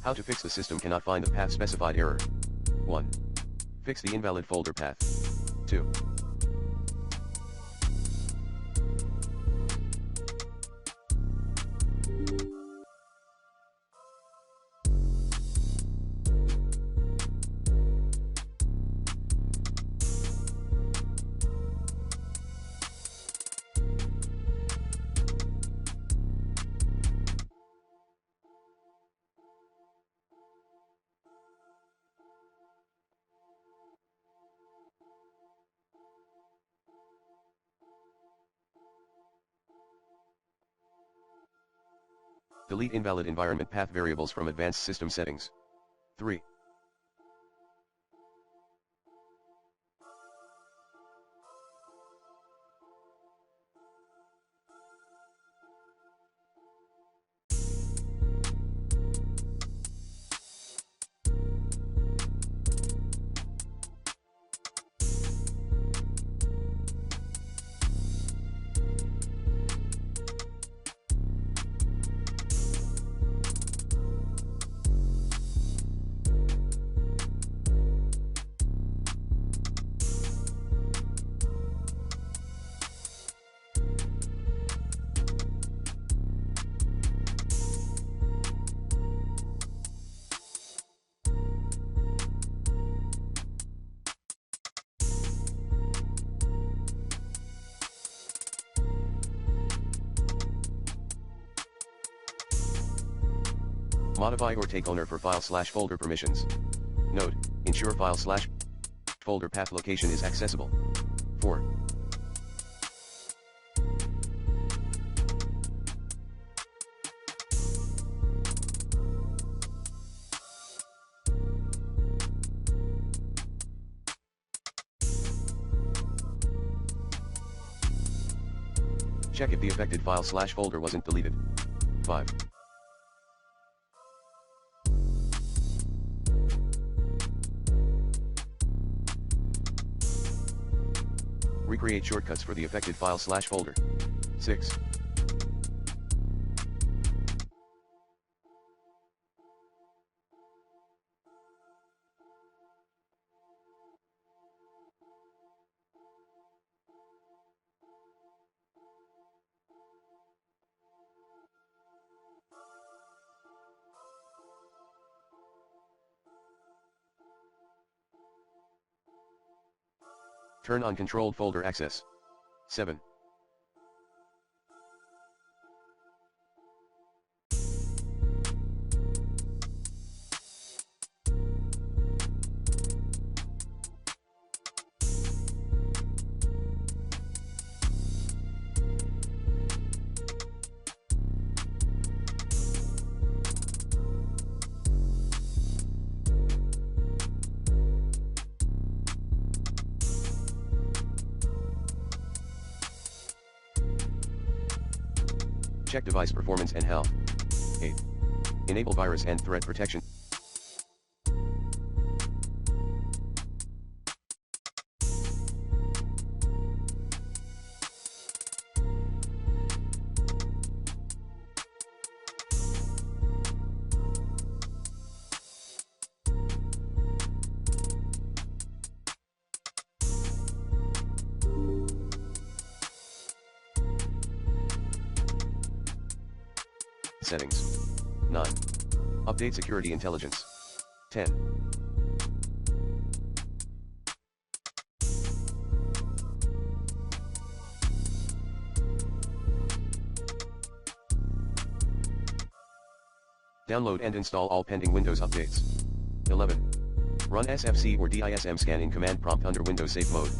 How to fix the system cannot find the path specified error. 1. Fix the invalid folder path. 2. Delete invalid environment path variables from advanced system settings. 3. Modify or take owner for file/folder permissions. Note, ensure file/folder path location is accessible. 4. Check if the affected file/folder wasn't deleted. 5. Recreate shortcuts for the affected file/folder. 6. Turn on controlled folder access. 7. Check device performance and health. 8. Enable virus and threat protection. Settings. 9. Update security intelligence. 10. Download and install all pending Windows updates. 11. Run SFC or DISM scan in command prompt under Windows Safe Mode.